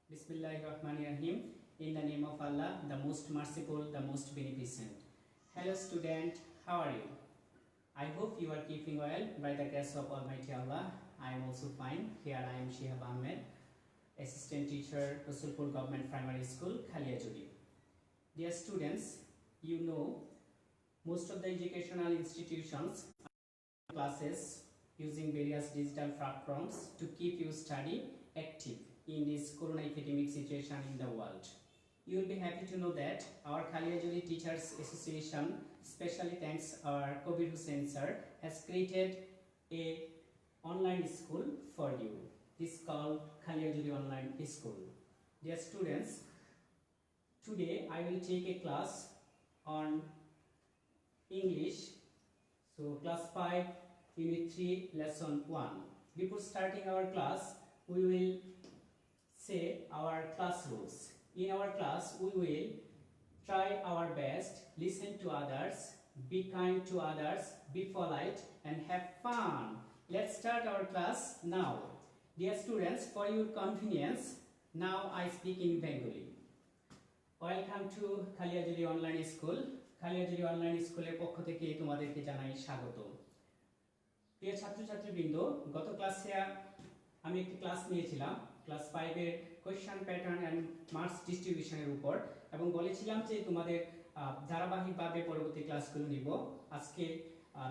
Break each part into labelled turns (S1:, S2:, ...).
S1: Bismillahirrahmanirrahim. In the name of Allah, the most merciful, the most beneficent. Hello student, how are you? I hope you are keeping well by the grace of Almighty Allah. I am also fine. Here I am Shihab Ahmed, assistant teacher, Rasulpur Government Primary School, Khaliajuri. Dear students, you know most of the educational institutions are classes using various digital platforms to keep you study active in this corona epidemic situation in the world. You will be happy to know that our Khaliajuri Teachers Association, especially thanks our Kabir Hussain sir, has created a online school for you. This is called Khaliajuri Online School. Dear students, today I will take a class on English. So class 5, unit 3, lesson 1. Before starting our class, we will say our class rules. In our class, we will try our best, listen to others, be kind to others, be polite, and have fun. Let's start our class now. Dear students, for your convenience, now I speak in Bengali. Welcome to Khaliajuri Online School. Khaliajuri Online School এর পক্ষ থেকে তোমাদেরকে জানাই স্বাগত। প্রিয় ছাত্রছাত্রীবৃন্দ, গত ক্লাসে আমি একটি ক্লাস নিয়েছিলাম ক্লাস 5 এর কোশ্চেন প্যাটার্ন এন্ড মার্কস ডিস্ট্রিবিউশনের উপর, এবং বলেছিলাম যে তোমাদের ধারাবাহিকভাবে পরবর্তী ক্লাসগুলো নিব। আজকে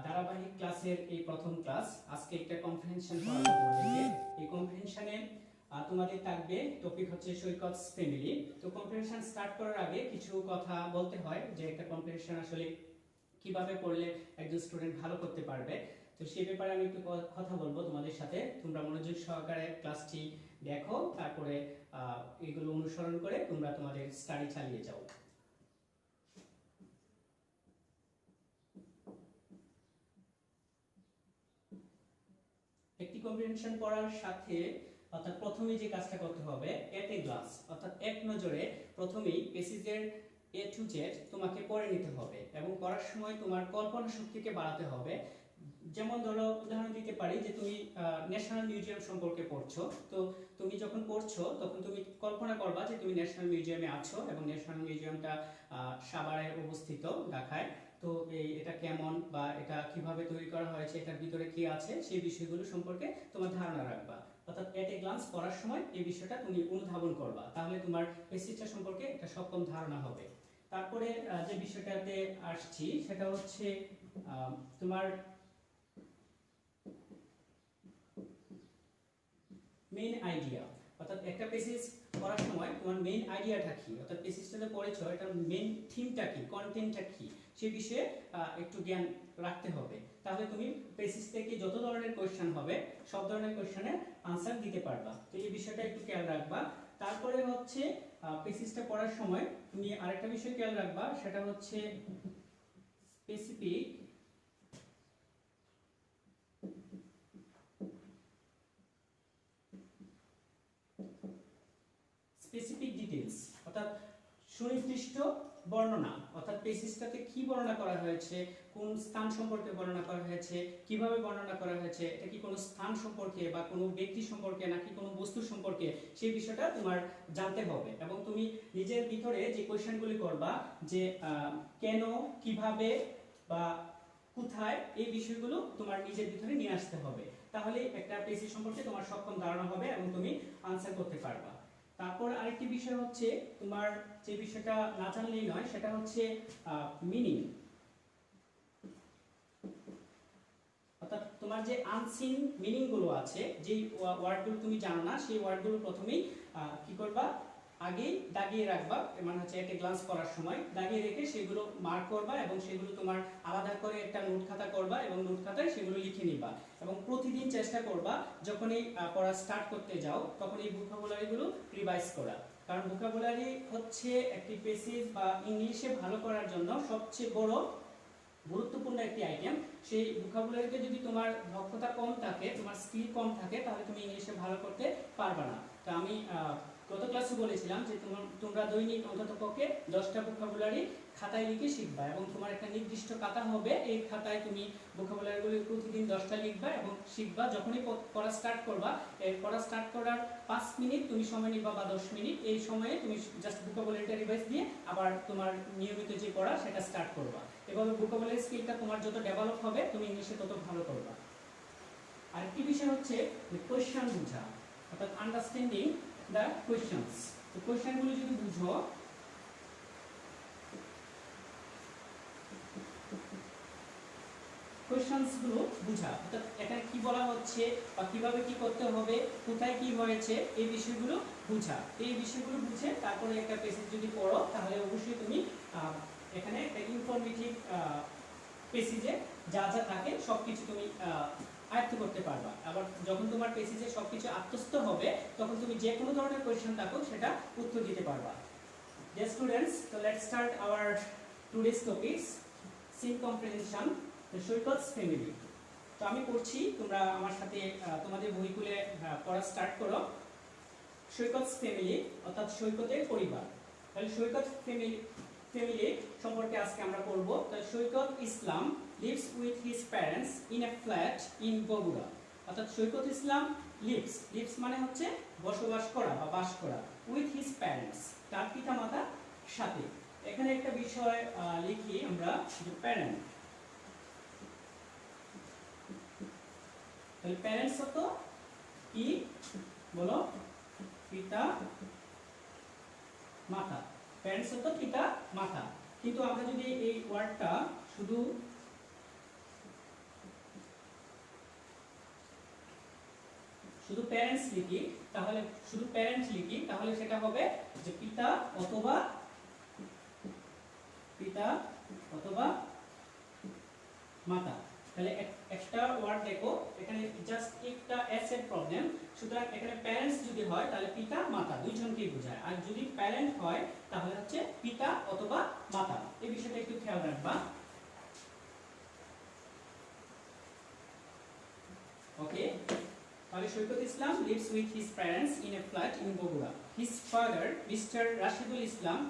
S1: ধারাবাহিক ক্লাসের এই প্রথম ক্লাস। আজকে একটা কনফারেন্সেশন করা হবে তোমাদেরকে। এই কনফারেন্সেশনে তোমাদের থাকবে টপিক হচ্ছে সৈকতস ফ্যামিলি। তো কনফারেন্সেশন স্টার্ট করার আগে কিছু কথা বলতে হয় যে একটা কনফারেন্সেশন আসলে কিভাবে পড়লে একজন স্টুডেন্ট ভালো করতে পারবে। তো সেই ব্যাপারে আমি একটু কথা বলবো তোমাদের সাথে। তোমরা মনোযোগ সহকারে ক্লাসটি দেখো, তারপরে এগুলো অনুসরণ করে তোমরা তোমাদের স্টাডি চালিয়ে যাও। একটি কম্প্রিহেনশন পড়ার সাথে অর্থাৎ প্রথমেই যে কাজটা করতে হবে, এট এ গ্লাস অর্থাৎ এক নজরে প্রথমেই পেসেজের এ টু জেড তোমাকে পড়ে নিতে হবে, এবং পড়ার সময় তোমার কল্পনা শক্তিকে বাড়াতে হবে। যেমন ধরো, উদাহরণ দিতে পারি যে তুমি ন্যাশনাল মিউজিয়াম সম্পর্কে পড়ছো। তো তুমি যখন পড়ছো তখন তুমি কল্পনা করবা যে তুমি ন্যাশনাল মিউজিয়ামে আছো, এবং ন্যাশনাল মিউজিয়ামটা সাভারে অবস্থিত, ঢাকায়। তো এটা কেমন বা এটা কিভাবে তৈরি করা হয়েছে, এটার ভিতরে কি আছে, সেই বিষয়গুলো সম্পর্কে তোমার ধারণা রাখবা। অর্থাৎ এট এ গ্লান্স পড়ার সময় এই বিষয়টা তুমি অনুধাবন করবা, তাহলে তোমার পেসিজটা সম্পর্কে একটা সক্ষম ধারণা হবে। তারপরে যে বিষয়টাতে আসছি সেটা হচ্ছে তোমার মেইন আইডিয়া। অর্থাৎ একটা পেসেজ পড়ার সময় তোমার মেইন আইডিয়াটা কি, অর্থাৎ পেসেজটাতে পড়েছো এটার মেইন থিমটা কি, কন্টেন্টটা কি, সেই বিষয়ে একটু জ্ঞান রাখতে হবে। তাহলে তুমি পেসেজ থেকে যত ধরনের কোশ্চেন হবে সব ধরনের কোশ্চেনের আনসার দিতে পারবা। তো এই বিষয়টা একটু খেয়াল রাখবা। তারপরে হচ্ছে পেসেজটা পড়ার সময় তুমি আরেকটা বিষয় খেয়াল রাখবা, সেটা হচ্ছে স্পেসিফিক ডিটেইলস, অর্থাৎ সুনির্দিষ্ট বর্ণনা। অর্থাৎ পেসেজটাতে কি বর্ণনা করা হয়েছে, কোন স্থান সম্পর্কে বর্ণনা করা হয়েছে, কিভাবে বর্ণনা করা হয়েছে, এটা কি কোনো স্থান সম্পর্কে বা কোনো ব্যক্তি সম্পর্কে নাকি কোনো বস্তু সম্পর্কে, সেই বিষয়টা তোমার জানতে হবে। এবং তুমি নিজের ভিতরে যে কোশ্চেনগুলি করবা যে কেন, কিভাবে বা কোথায়, এই বিষয়গুলো তোমার নিজের ভিতরে নিয়ে আসতে হবে। তাহলে একটা পেসেজ সম্পর্কে তোমার সক্ষম ধারণা হবে এবং তুমি আনসার করতে পারবা। তারপর আরেকটি বিষয় হচ্ছে, তোমার যে বিষয়টা না জানলেই নয়, সেটা হচ্ছে মিনিং। অর্থাৎ তোমার যে আনসিন মিনিং গুলো আছে, যে ওয়ার্ডগুলো তুমি জানো না, সেই ওয়ার্ডগুলো প্রথমেই কি করবা, আগেই দাগিয়ে রাখবা। মানে হচ্ছে একটা গ্লান্স করার সময় দাগিয়ে রেখে সেগুলো মার্ক করবা, এবং সেগুলো তোমার আলাদা করে একটা নোট খাতা করবা, এবং নোট খাতায় সেগুলো লিখে নিবা। এবং প্রতিদিন চেষ্টা করবা যখন এই পড়া স্টার্ট করতে যাও তখন এই ভোকাবুলারিগুলো রিভাইজ করা। কারণ ভোকাবুলারি হচ্ছে একটি পেসেজ বা ইংলিশে ভালো করার জন্য সবচেয়ে বড় গুরুত্বপূর্ণ একটি আইটেম। সেই ভোকাবুলারিতে যদি তোমার দক্ষতা কম থাকে, তোমার স্কিল কম থাকে, তাহলে তুমি ইংলিশে ভালো করতে পারবে না। তো আমি গত ক্লাসে বলেছিলাম যে তোমরা দৈনিক অন্ততপক্ষে 10টা ভোকাবুলারি খাতায় লিখে শিখবা এবং তোমার একটা নির্দিষ্ট খাতা হবে, এই খাতায় তুমি ভোকাবুলারিগুলো প্রতিদিন 10টা লিখবা এবং শিখবা। যখনই পড়া স্টার্ট করবা, এই পড়া স্টার্ট করার 5 মিনিট তুমি সময় নিবা বা 10 মিনিট, এই সময়ে তুমি জাস্ট ভোকাবুলারিটা রিভাইজ দিয়ে আবার তোমার নিয়মিত যে পড়া সেটা স্টার্ট করবা। এভাবে ভোকাবুলারি স্কিলটা তোমার যত ডেভেলপ হবে তুমি ইংলিশে তত ভালো করবা। আরেকটি বিষয় হচ্ছে কোয়েশ্চন বোঝা, অর্থাৎ আন্ডারস্ট্যান্ডিং দ্য কোয়েশ্চনস। তো কোয়েশ্চনগুলো যদি বুঝো, কোয়েশ্চনসগুলো বুঝা, অর্থাৎ এখানে কি বলা হচ্ছে বা কিভাবে কি করতে হবে, কোথায় কি হয়েছে, এই বিষয়গুলো বুঝা। এই বিষয়গুলো বুঝে তারপরে একটা পেসেজ যদি পড়ো তাহলে অবশ্যই তুমি এখানে একটা ইনফরমেটিভ পেসেজে যা যা থাকে সব কিছু তুমি আয়ত্ত করতে পারবা। আবার যখন তোমার পেসেজে সবকিছু আত্মস্থ হবে তখন তুমি যে কোনো ধরনের কোয়েশ্চেন থাকুক সেটা উত্তর দিতে পারবা। Dear students, so let's start our today's topics, scene comprehension, the সৈকত's family. তো আমি পড়ছি, তোমরা আমার সাথে তোমাদের বই খুলে পড়া স্টার্ট করো। সৈকত's family অর্থাৎ সৈকতের পরিবার। তাহলে সৈকত ফ্যামিলি সম্পর্কে আজকে আমরা পড়ব। তাহলে সৈকত ইসলাম lives with his parents in a flat in Bogura. অর্থাৎ সৈকত ইসলাম lives মানে হচ্ছে বসবাস করা বা বাস করা, with his parents তার পিতামাতার সাথে। এখানে একটা বিষয় লিখি আমরা, যে প্যারেন্ট। তাহলে প্যারেন্টস অর্থ কি বলো? পিতা মাতা। প্যারেন্টস অর্থ পিতা মাতা। কিন্তু আমরা যদি এই ওয়ার্ডটা শুধু প্যারেন্টস লিখি, তাহলে শুধু প্যারেন্ট লিখি তাহলে সেটা হবে যে পিতা অথবা মাতা। তাহলে একটা ওয়ার্ড দেখো, এখানে জাস্ট একটা এস এর প্রবলেম। সুতরাং এখানে প্যারেন্টস যদি হয় তাহলে পিতা মাতা দুইজনকেই বোঝায়, আর যদি প্যারেন্ট হয় তাহলে হচ্ছে পিতা অথবা মাতা। এই বিষয়টা একটু খেয়াল রাখবা। ওকে, তাহলে সৈকত ইসলাম lives with his parents in a flat in Bogura. His father, Mr. Rashidul Islam,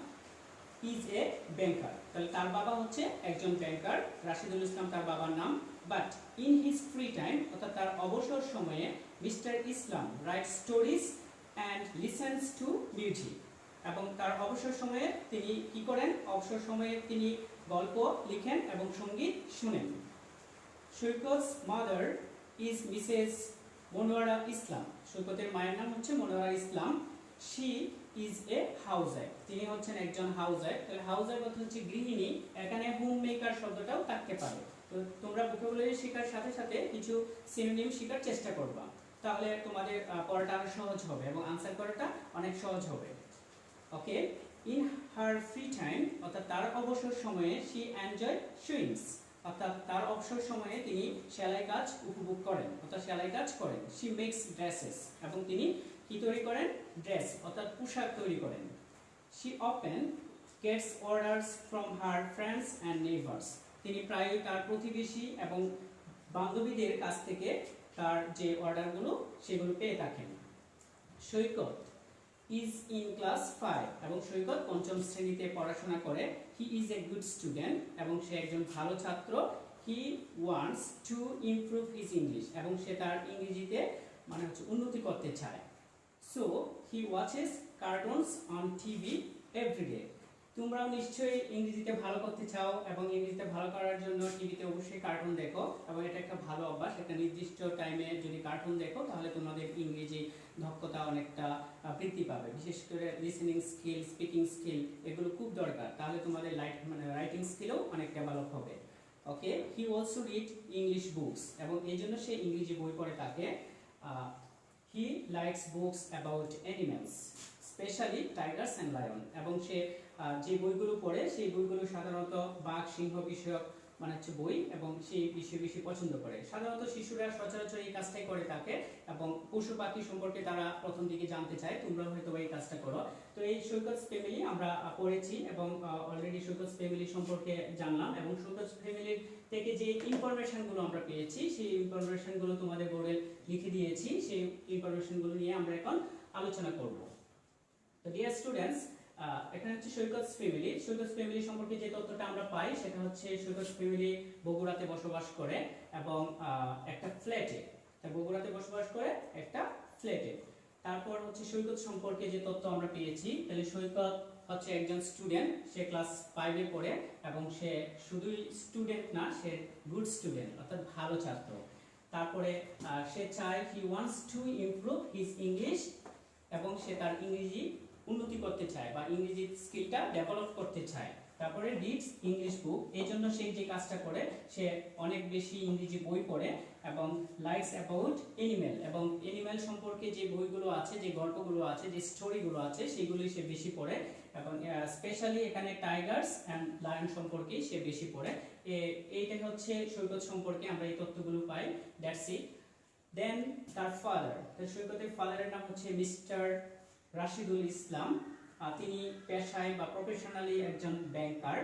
S1: is a banker. তাহলে তার বাবা হচ্ছে একজন ব্যাংকার, রাশিদুল ইসলাম তার বাবার নাম। But in his free time অর্থাৎ তার অবসর সময়ে Mr. Islam writes stories and listens to music. এবং তার অবসর সময়ে তিনি কি করেন? অবসর সময়ে তিনি গল্প লিখেন এবং সঙ্গীত শুনেন। সৈকত's mother is Mrs. মনোয়ারা ইসলাম। সৈকতের মায়ের নাম হচ্ছে মনোয়ারা ইসলাম। She is a housewife. তিনি হচ্ছেন একজন হাউসওয়াইফ। তাহলে হাউসওয়াইফ অর্থ হচ্ছে গৃহিণী। এখানে হোম মেকার শব্দটাও থাকতে পারে। তো তোমরা ভোকাবুলারি শেখার সাথে সাথে কিছু সিনোনিম শেখার চেষ্টা করবা, তাহলে তোমাদের পড়াটা আরো সহজ হবে এবং আনসার করাটা অনেক সহজ হবে। ওকে, ইন হার ফ্রি টাইম অর্থাৎ তার অবসর সময়ে she enjoy sewing অর্থাৎ তার অবসর সময়ে তিনি সেলাই কাজ উপভোগ করেন অর্থাৎ সেলাই কাজ করেন। she makes dresses এবং তিনি কি তৈরি করেন? ড্রেস অর্থাৎ পোশাক তৈরি করেন। she often gets orders from her friends and neighbors তিনি প্রায়ই তার প্রতিবেশী এবং বান্ধবীদের কাছ থেকে তার যে অর্ডারগুলো সেগুলো পেয়ে থাকেন। সৈকত is in class 5 এবং সৈকত পঞ্চম শ্রেণীতে পড়াশোনা করে। he is a good student এবং সে একজন ভালো ছাত্র। he wants to improve his English এবং সে তার ইংরেজিতে মানে হচ্ছে উন্নতি করতে চায়। so he watches cartoons on TV every day তোমরাও নিশ্চয়ই ইংরেজিতে ভালো করতে চাও এবং ইংরেজিতে ভালো করার জন্য টিভিতে অবশ্যই কার্টুন দেখো এবং এটা একটা ভালো অভ্যাস। একটা নির্দিষ্ট টাইমে যদি কার্টুন দেখো তাহলে তোমাদের ইংরেজি দক্ষতা অনেকটা বৃদ্ধি পাবে, বিশেষ করে লিসেনিং স্কিল, স্পিকিং স্কিল এগুলো খুব দরকার, তাহলে তোমাদের রাইটিং স্কিলও অনেক ডেভেলপ হবে। Okay, he also read English books এবং এই জন্য সে ইংরেজি বই পড়ে থাকে। He likes books about animals specially tigers and lion এবং সে যে বইগুলো পড়ে সেই বইগুলো সাধারণত বাঘ সিংহ বিষয়ক মানে হচ্ছে বই এবং সেই বিষয় বেশি পছন্দ করে। সাধারণত শিশুরা সচরাচর এই কাজটাই করে থাকে এবং পশু পাখি সম্পর্কে তারা প্রথম দিকে জানতে চায়, তোমরা হয়তো এই কাজটা করো। তো এই সৈকত's ফ্যামিলি আমরা পড়েছি এবং অলরেডি সৈকত's ফ্যামিলি সম্পর্কে জানলাম এবং সৈকত's ফ্যামিলির থেকে যে ইনফরমেশনগুলো আমরা পেয়েছি সেই ইনফরমেশনগুলো তোমাদের বোর্ডে লিখে দিয়েছি, সেই ইনফরমেশনগুলো নিয়ে আমরা এখন আলোচনা করব। তো ডিয়ার স্টুডেন্টস, এখানে হচ্ছে সৈকত ফ্যামিলি। সৈকত ফ্যামিলি সম্পর্কে যে তথ্যটা আমরা পাই সেটা হচ্ছে সৈকত ফ্যামিলি বগুড়াতে বসবাস করে এবং একটা ফ্ল্যাটে, বগুড়াতে বসবাস করে একটা ফ্ল্যাটে। তারপর হচ্ছে সৈকত সম্পর্কে যে তথ্য আমরা পেয়েছি, তাহলে সৈকত হচ্ছে একজন স্টুডেন্ট, সে ক্লাস 5 এ পড়ে এবং সে শুধুই স্টুডেন্ট না, সে গুড স্টুডেন্ট অর্থাৎ ভালো ছাত্র। তারপরে সে চায় he wants to improve his English, এবং সে তার ইংরেজি উন্নতি করতে চায় বা ইংরেজি স্কিলটা ডেভেলপ করতে চায়। তারপরে রিডস ইংলিশ বুক, এই জন্য সে যে কাজটা করে সে অনেক বেশি ইংরেজি বই পড়ে এবং লাইকস অ্যাবাউট এনিম্যাল, এবং এনিম্যাল সম্পর্কে যে বইগুলো আছে, যে গল্পগুলো আছে, যে স্টোরিগুলো আছে সেগুলি সে বেশি পড়ে এবং স্পেশালি এখানে টাইগার্স অ্যান্ড লায়ন সম্পর্কে সে বেশি পড়ে। এইটাই হচ্ছে সৈকত সম্পর্কে আমরা এই তথ্যগুলো পাই। That's it. দেন তার ফাদার, সৈকতের ফাদারের নাম হচ্ছে মিস্টার রাশিদুল ইসলাম। তিনি পেশায় বা প্রফেশনালি একজন ব্যাংকার,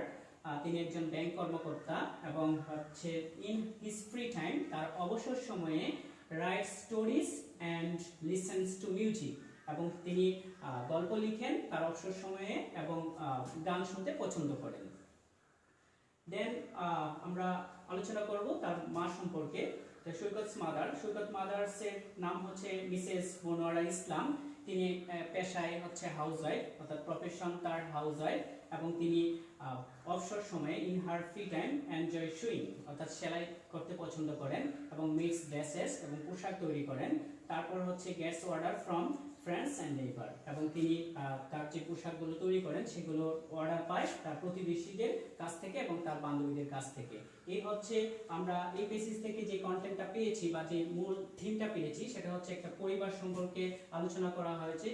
S1: তিনি একজন ব্যাংক কর্মকর্তা এবং হচ্ছে ইন হিজ ফ্রি টাইম, তার অবসর সময়ে right stories and listens to music, এবং তিনি গল্প লিখেন তার অবসর সময়ে এবং গান শুনতে পছন্দ করেন। দেন আমরা আলোচনা করব তার মা সম্পর্কে। সৈকত মাদার্স এর নাম হচ্ছে মিসেস মনোয়ারা ইসলাম। তিনি পেশায় হচ্ছে হাউসওয়াইফ, অর্থাৎ প্রফেশন তার হাউসওয়াইফ, এবং তিনি অবসর সময়ে in her free time enjoy swing, অর্থাৎ সেলাই করতে পছন্দ করেন এবং মেক্স ড্রেসেস এবং পোশাক তৈরি করেন। তারপর হচ্ছে gets order from friends and neighbour, এবং তিনি তার যে পোশাকগুলো তৈরি করেন সেগুলো অর্ডার পায় তার প্রতিবেশীদের কাছ থেকে এবং তার বান্ধবীদের কাছ থেকে। এই হচ্ছে আমরা এই বেসিস থেকে যে কন্টেন্টটা পেয়েছি বা যে মূল থিমটা পেয়েছি, সেটা হচ্ছে একটা পরিবার সম্পর্কে আলোচনা করা হয়েছে,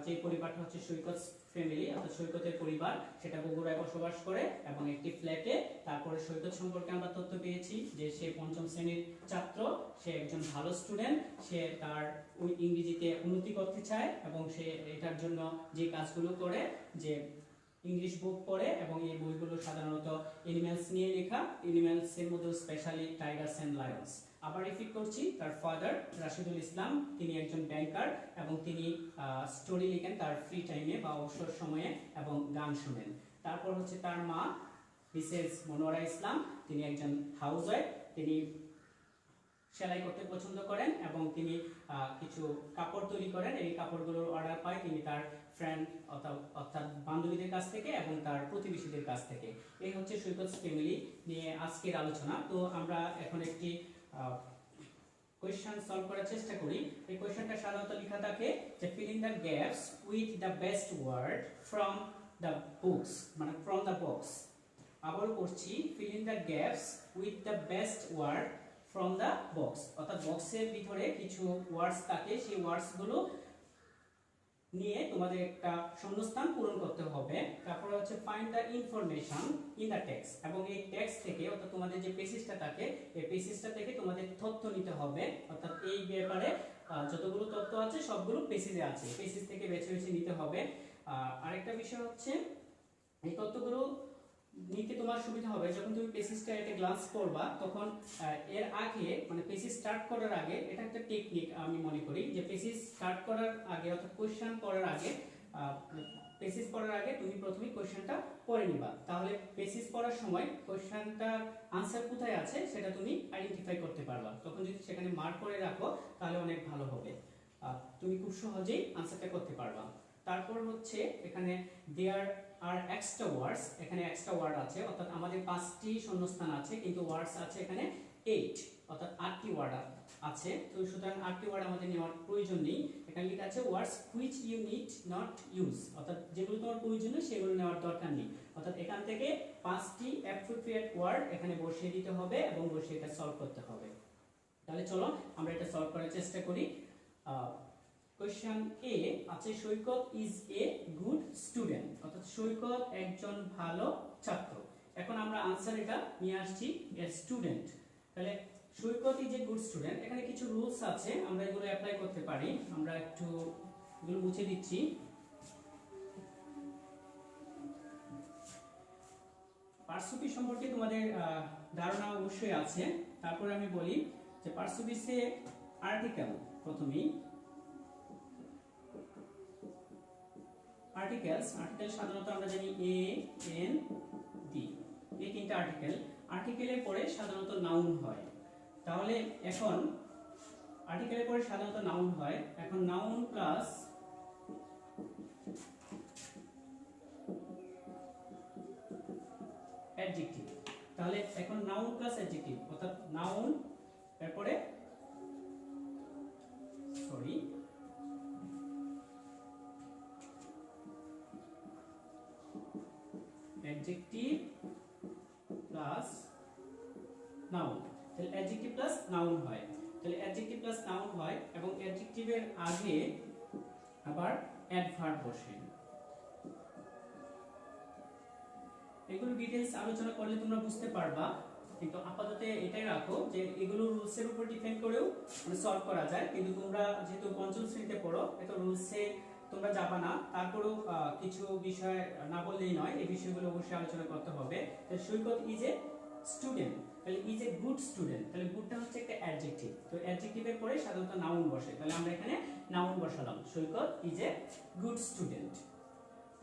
S1: যে পরিবারটা হচ্ছে সৈকত ফ্যামিলি অর্থাৎ সৈকতের পরিবার, সেটা বগুড়ায় বসবাস করে এবং একটি ফ্ল্যাটে। তারপরে সৈকত সম্পর্কে আমরা তথ্য পেয়েছি যে সে 5ম শ্রেণীর ছাত্র, সে একজন ভালো স্টুডেন্ট, সে তার ওই ইংরেজিতে উন্নতি করতে চায় এবং সে এটার জন্য যে কাজগুলো করে, যে ইংলিশ বুক পড়ে এবং এই বইগুলো সাধারণত এনিম্যালস নিয়ে লেখা, এনিম্যালস এর মধ্যে স্পেশালি টাইগার্স এন্ড লায়ন্স। আবার রিপিট করছি, তার ফাদার রাশিদুল ইসলাম, তিনি একজন ব্যাংকার এবং তিনি স্টোরি লিখেন তার ফ্রি টাইমে বা অবসর সময়ে এবং গান শুনেন। তারপর হচ্ছে তার মা মিসেস মনোয়ারা ইসলাম, তিনি একজন হাউসওয়াইফ, তিনি সেলাই করতে পছন্দ করেন এবং তিনি কিছু কাপড় তৈরি করেন। এই কাপড়গুলোর অর্ডার পায় তিনি তার ফ্রেন্ড অর্থাৎ বান্ধবীদের কাছ থেকে এবং তার প্রতিবেশীদের কাছ থেকে। এই হচ্ছে সৈকত ফ্যামিলি নিয়ে আজকের আলোচনা। তো আমরা এখন একটি কোয়েশ্চেন সলভ করার চেষ্টা করি। এই কোয়েশ্চেনটা সাধারণত লেখা থাকে যে fill in the gaps with the best word from the books, মানে ফ্রম দ্য বক্স। আবার করছি, fill in the gaps with the best word from the box, অর্থাৎ বক্সের ভিতরে কিছু ওয়ার্ডস থাকে, সেই ওয়ার্ডসগুলো নিয়ে তোমাদের একটা শূন্যস্থান পূরণ করতে হবে। তারপরে হচ্ছে find the information in the text, এবং এই টেক্সট থেকে অর্থাৎ তোমাদের যে পেসেজটা থাকে এই পেসেজটা থেকে তোমাদের তথ্য নিতে হবে, অর্থাৎ এই ব্যাপারে যতগুলো তথ্য আছে সবগুলো পেসেজে আছে, পেসেজ থেকে বেছে বেছে নিতে হবে। আরেকটা বিষয় হচ্ছে এই তথ্যগুলো নিতে তোমার সুবিধা হবে যখন তুমি পেসেজটা একটা গ্লান্স করবা, তখন এর আগে মানে পেসেজ স্টার্ট করার আগে, এটা একটা টেকনিক আমি মনে করি যে পেসেজ স্টার্ট করার আগে অর্থাৎ কোশ্চেন করার আগে, পেসেজ পড়ার আগে তুমি প্রথমে কোশ্চেনটা পড়ে নিবা, তাহলে পেসেজ পড়ার সময় কোশ্চেনটার আনসার কোথায় আছে সেটা তুমি আইডেন্টিফাই করতে পারবা। তখন যদি সেখানে মার্ক করে রাখো তাহলে অনেক ভালো হবে, তুমি খুব সহজেই আনসারটা করতে পারবা। তারপর হচ্ছে এখানে দেয়ার আর এক্সট্রা ওয়ার্ডস, এখানে এক্সট্রা ওয়ার্ড আছে, অর্থাৎ আমাদের 5টি শূন্যস্থান আছে কিন্তু ওয়ার্ডস আছে এখানে 8, অর্থাৎ 8টি ওয়ার্ড আছে। তো সুতরাং 8টি ওয়ার্ড আমাদের নেওয়ার প্রয়োজন নেই। এখানে লেখা আছে words which you need not use, অর্থাৎ যেগুলো তোমার প্রয়োজনীয় সেগুলো নেওয়ার দরকার নেই। অর্থাৎ এখান থেকে 5টি অ্যাপ্রোপ্রিয়েট ওয়ার্ড এখানে বসিয়ে দিতে হবে এবং বসিয়ে এটা সলভ করতে হবে। তাহলে চলো আমরা এটা সলভ করার চেষ্টা করি। কোশ্চেন এ আছে সৈকত ইজ এ গুড স্টুডেন্ট, অর্থাৎ সৈকত একজন ভালো ছাত্র। এখন আমরা আনসার এটা নিয়ে আসছি এ স্টুডেন্ট, তাহলে সৈকত ইজ এ গুড স্টুডেন্ট। এখানে কিছু রুলস আছে, আমরা এগুলো অ্যাপ্লাই করতে পারি। আমরা একটু এগুলো মুছে দিচ্ছি। পার্শ্বপি সম্পর্কে তোমাদের ধারণা অবশ্যই আছে। তারপরে আমি বলি যে পার্শ্বপিসে আর্টিকেল প্রথমেই আর্টিকেল সাধারণত আমরা জানি এ এন ডি, এই তিনটা আর্টিকেলের পরে সাধারণত নাউন হয়। তাহলে এখন আর্টিকেলের পরে সাধারণত নাউন হয়, এখন নাউন প্লাস অ্যাডজেক্টিভ। তাহলে এখন নাউন প্লাস অ্যাডজেক্টিভ, অর্থাৎ নাউন এরপরে অ্যাডজেক্টিভ প্লাস নাউন। তাহলে অ্যাডজেক্টিভ প্লাস নাউন হয়, তাহলে অ্যাডজেক্টিভ প্লাস নাউন হয় এবং অ্যাডজেক্টিভের আগে আবার অ্যাডভার্ব বসে। এগুলো ডিটেইলস আলোচনা করলে তোমরা বুঝতে পারবা, কিন্তু আপাতত এটাই রাখো যে এগুলো রুলসের উপর ডিপেন্ড করেও মানে সলভ করা যায়। কিন্তু তোমরা যেহেতু পঞ্চম শ্রেণীতে পড়ো, এত রুলসে তোমরা যাবা না, তারপরেও কিছু বিষয় না বললেই নয়, এই বিষয়গুলো অবশ্যই আলোচনা করতে হবে। তাহলে সৈকত ইজ এ স্টুডেন্ট, তাহলে ইজ এ গুড স্টুডেন্ট, তাহলে গুডটা হচ্ছে একটা অ্যাডজেক্টিভ, তো অ্যাডজেক্টিভের পরে সাধারণত নাউন বসে, তাহলে আমরা এখানে নাউন বসালাম, সৈকত ইজ এ গুড স্টুডেন্ট।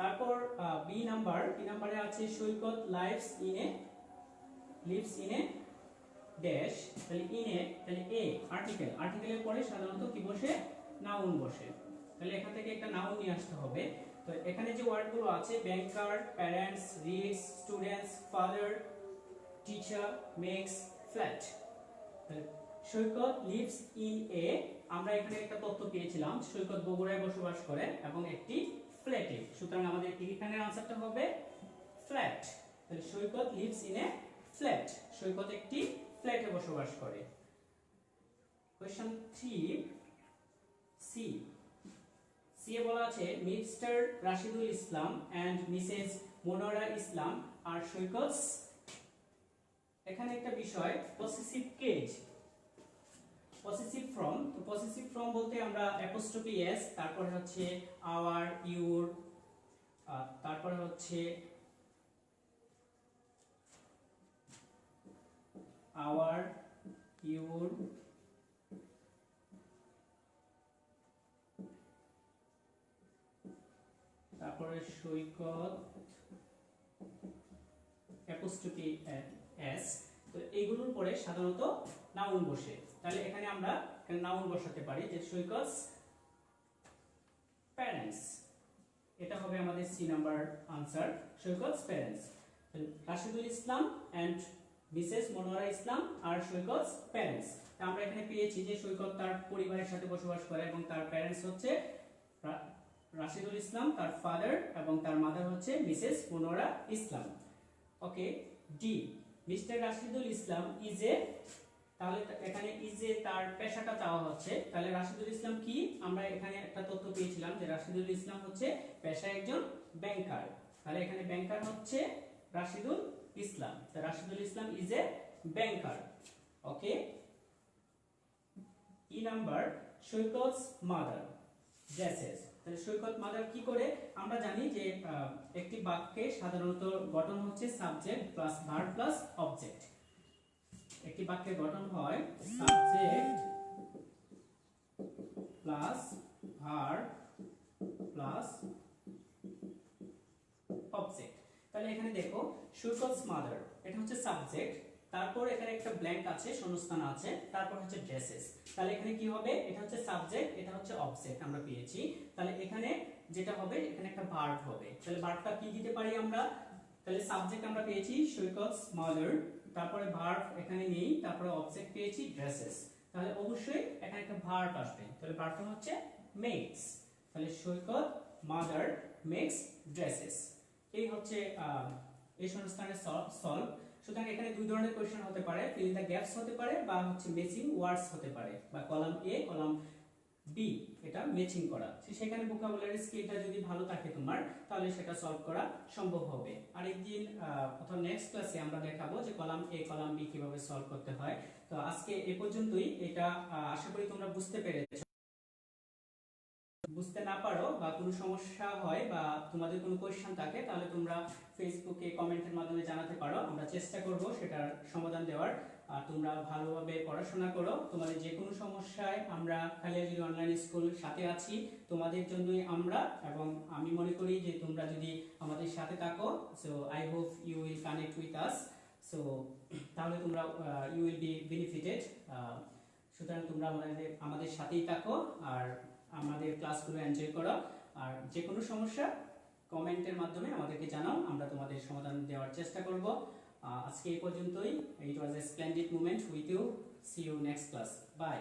S1: তারপর বি নাম্বারে আছে সৈকত লিভস ইন এ ড্যাশ, তাহলে ইন এ, তাহলে এ আর্টিকেলের পরে সাধারণত কি বসে, নাউন বসে, তাহলে এখান থেকে একটা নাউন নিয়ে আসতে হবে। তো এখানে যে ওয়ার্ডগুলো আছে banker, parents, reads, students, father, teacher, makes, flat. Saikat lives in a, আমরা এখানে একটা তথ্য পেয়েছিলাম সৈকত বগুড়ায় বসবাস করে এবং একটি ফ্ল্যাটে, সুতরাং আমাদের এখানের আনসারটা হবে ফ্ল্যাট। তাহলে সৈকত লিভস ইন এ ফ্ল্যাট, সৈকত একটি ফ্ল্যাটে বসবাস করে। কোশ্চেন 3 সি এ বলা আছে Mr Rashidul Islam and Mrs Monowara Islam আর সৈকতস, এখানে একটা বিষয় পসেসিভ কেজ, পসেসিভ ফর্ম। তো পসেসিভ ফর্ম বলতে আমরা অ্যাপোস্ট্রফি এস, তারপরে হচ্ছে আওয়ার, ইউর, তারপরে হচ্ছে আওয়ার, ইউর, তারপরে সৈকত, অ্যাপোস্ট্রফি এস, তো এইগুলোর পরে সাধারণত নাউন বসে। তাহলে এখানে আমরা নাউন বসাতে পারি যে সৈকত প্যারেন্টস, এটা হবে আমাদের C number answer, Saikat parents. Rashidul Islam and Mrs Monowara Islam আর সৈকত প্যারেন্টস। আমরা এখানে পেয়েছি যে সৈকত তার পরিবারের সাথে বসবাস করে এবং তার প্যারেন্টস হচ্ছে রাশিদুল ইসলাম, তার ফাদার, এবং তার মাদার হচ্ছে Mrs Monowara Islam. Okay, D mister Rashidul Islam is এ, তাহলে এখানে ইজ এ তার পেশাটা চাওয়া হচ্ছে, তাহলে রাশিদুল ইসলাম কি, আমরা এখানে একটা তথ্য পেয়েছিলাম যে রাশিদুল ইসলাম হচ্ছে পেশায় একজন ব্যাংকার, তাহলে এখানে ব্যাংকার হচ্ছে রাশিদুল ইসলাম, তো Rashidul Islam is a banker. Okay, E number Saikat's mother dresses, তাহলে সৈকত মাদার কি করে, আমরা জানি যে একটি বাক্যে সাধারণত গঠন হচ্ছে subject plus verb plus object. একটি বাক্যের গঠন হয় subject plus verb plus object. তাহলে এখানে দেখো সৈকতস মাদার, এটা হচ্ছে সাবজেক্ট, তারপর এখানে একটা ব্ল্যাঙ্ক আছে, শূন্যস্থান আছে, তারপর হচ্ছে ড্রেসেস। তাহলে এখানে কি হবে, এটা হচ্ছে সাবজেক্ট, এটা হচ্ছে অবজেক্ট আমরা পেয়েছি, তাহলে এখানে যেটা হবে এখানে একটা ভার্ব হবে। তাহলে ভার্বটা কি দিতে পারি আমরা, তাহলে সাবজেক্ট আমরা পেয়েছি সৈকতস মাদার, তারপরে ভার্ব এখানে নেই, তারপরে অবজেক্ট পেয়েছি ড্রেসেস, তাহলে অবশ্যই এখানে একটা ভার্ব আসবে, তাহলে ভার্বটা হচ্ছে মেক্স। তাহলে সৈকত মাদার মেক্স ড্রেসেস, এই হচ্ছে এই শূন্যস্থানের সলভ। সুতরাং এখানে দুই ধরনের কোশ্চেন হতে পারে, ফিল ইন দ্য গ্যাপস হতে পারে বা হচ্ছে ম্যাচিং ওয়ার্ডস হতে পারে, বা কলাম এ কলাম বি এটা ম্যাচিং করা, সেখানে ভোকাবুলারি স্কিলটা যদি ভালো থাকে তোমার, তাহলে সেটা সলভ করা সম্ভব হবে। আরেকদিন অথবা নেক্সট ক্লাসে আমরা দেখাবো যে কলাম এ কলাম বি কিভাবে সলভ করতে হয়। তো আজকে এ পর্যন্তই, এটা আশা করি তোমরা বুঝতে পেরেছো। বুঝতে না পারো বা কোনো সমস্যা হয় বা তোমাদের কোনো কোশ্চেন থাকে, তাহলে তোমরা ফেসবুকে কমেন্টের মাধ্যমে জানাতে পারো, আমরা চেষ্টা করব সেটার সমাধান দেওয়ার। তোমরা ভালোভাবে পড়াশোনা করো। তোমাদের যে কোনো সমস্যায় আমরা খালিয়াজুড়ি অনলাইন স্কুল সাথে আছি, তোমাদের জন্যই আমরা। এবং আমি মনে করি যে তোমরা যদি আমাদের সাথে থাকো, so I hope you will connect with us. So তাহলে তোমরা ইউ উইল বি বেনিফিটেড। সুতরাং তোমরা আমাদের সাথেই থাকো আর আমাদের ক্লাসগুলো এনজয় করো। আর যে কোনো সমস্যা কমেন্টের মাধ্যমে আমাদেরকে জানাও, আমরা তোমাদের সমাধান দেওয়ার চেষ্টা করব। আজকে এই পর্যন্তই। It was a splendid moment with you. See you next class. By.